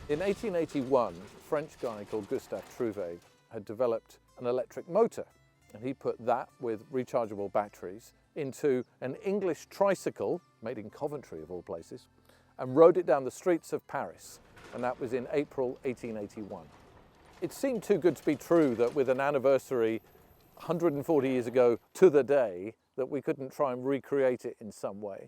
In 1881, a French guy called Gustave Trouvé had developed an electric motor, and he put that with rechargeable batteries into an English tricycle, made in Coventry of all places, and rode it down the streets of Paris, and that was in April 1881. It seemed too good to be true that with an anniversary 140 years ago to the day, that we couldn't try and recreate it in some way.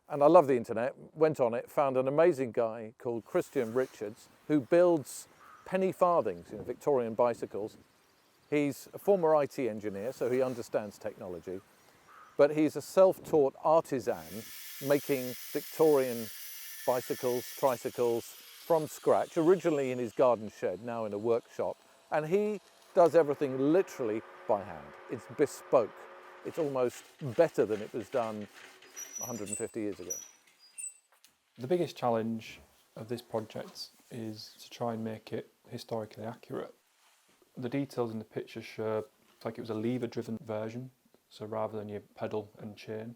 And I love the internet, went on it, found an amazing guy called Christian Richards who builds penny farthings, Victorian bicycles. He's a former IT engineer, so he understands technology, but he's a self-taught artisan making Victorian bicycles, tricycles from scratch, originally in his garden shed, now in a workshop, and he does everything literally by hand. It's bespoke. It's almost better than it was done 150 years ago. The biggest challenge of this project is to try and make it historically accurate. The details in the picture show it's like it was a lever-driven version, so rather than your pedal and chain.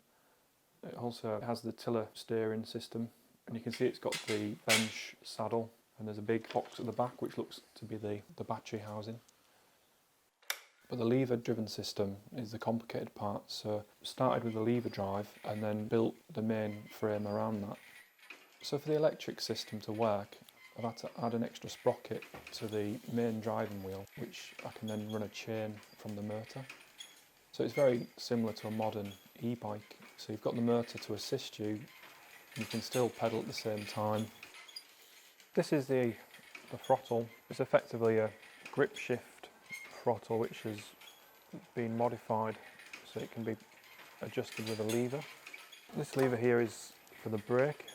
It also has the tiller steering system, and you can see it's got the bench saddle, and there's a big box at the back which looks to be the battery housing. But the lever-driven system is the complicated part, so started with the lever drive and then built the main frame around that. So for the electric system to work, I've had to add an extra sprocket to the main driving wheel, which I can then run a chain from the motor. So it's very similar to a modern e-bike. So you've got the motor to assist you, and you can still pedal at the same time. This is the throttle. It's effectively a grip shift throttle which has been modified so it can be adjusted with a lever. This lever here is for the brake,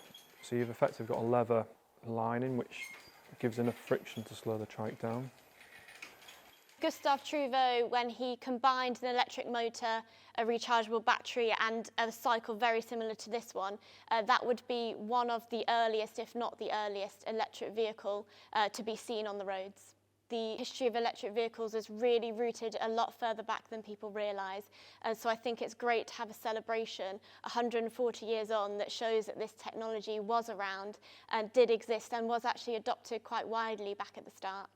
so you've effectively got a leather lining which gives enough friction to slow the trike down. Gustave Trouvé, when he combined an electric motor, a rechargeable battery and a cycle very similar to this one, that would be one of the earliest, if not the earliest, electric vehicle to be seen on the roads. The history of electric vehicles is really rooted a lot further back than people realise, and so I think it's great to have a celebration 140 years on that shows that this technology was around and did exist and was actually adopted quite widely back at the start.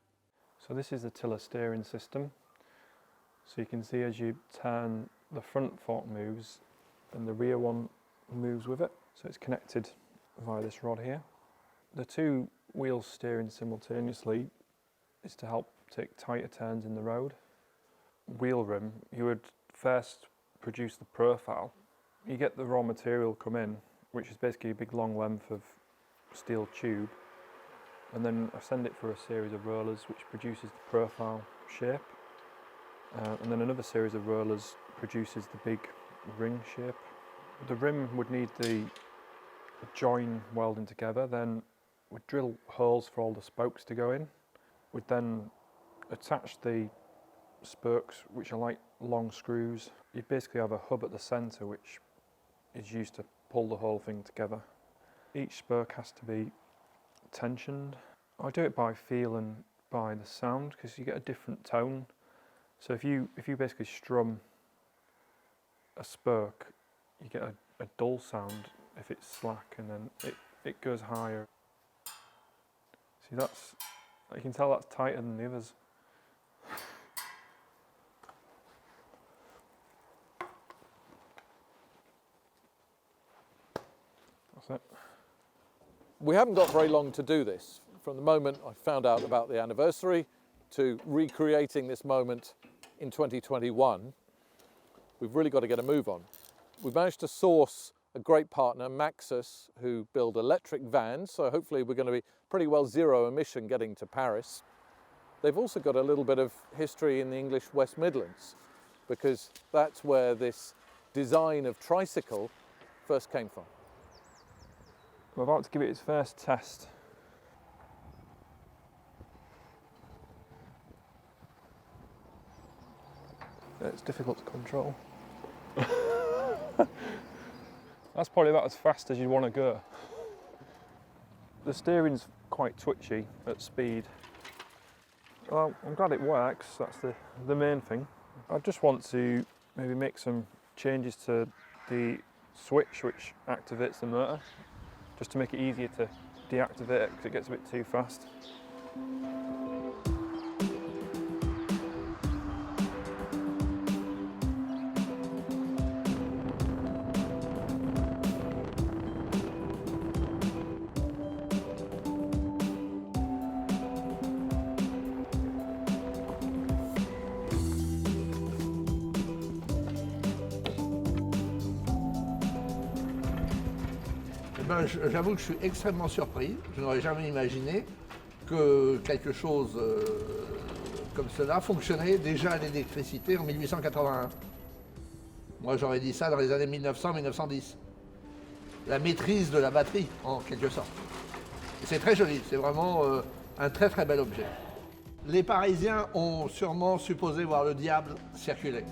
So this is the tiller steering system. So you can see as you turn, the front fork moves and the rear one moves with it. So it's connected via this rod here. The two wheels steering simultaneously is to help take tighter turns in the road. Wheel rim, you would first produce the profile. You get the raw material come in, which is basically a big long length of steel tube, and then I send it through a series of rollers which produces the profile shape, and then another series of rollers produces the big ring shape. The rim would need the join welding together, then we'd drill holes for all the spokes to go in. We'd then attach the spokes, which are like long screws. You basically have a hub at the centre which is used to pull the whole thing together. Each spoke has to be tensioned. I do it by feel and by the sound because you get a different tone. So if you basically strum a spoke, you get a dull sound if it's slack, and then it goes higher. See, you can tell that's tighter than the others. That's it. We haven't got very long to do this. From the moment I found out about the anniversary to recreating this moment in 2021, we've really got to get a move on. We've managed to source a great partner, Maxus, who build electric vans, so hopefully we're going to be pretty well zero emission getting to Paris. They've also got a little bit of history in the English West Midlands, because that's where this design of tricycle first came from. We're about to give it its first test. It's difficult to control. That's probably about as fast as you want to go. The steering's quite twitchy at speed. Well, I'm glad it works, that's the main thing. I just want to maybe make some changes to the switch which activates the motor, just to make it easier to deactivate it because it gets a bit too fast. J'avoue que je suis extrêmement surpris. Je n'aurais jamais imaginé que quelque chose comme cela fonctionnait déjà à l'électricité en 1881. Moi, j'aurais dit ça dans les années 1900-1910. La maîtrise de la batterie, en quelque sorte. C'est très joli, c'est vraiment un très très bel objet. Les Parisiens ont sûrement supposé voir le diable circuler.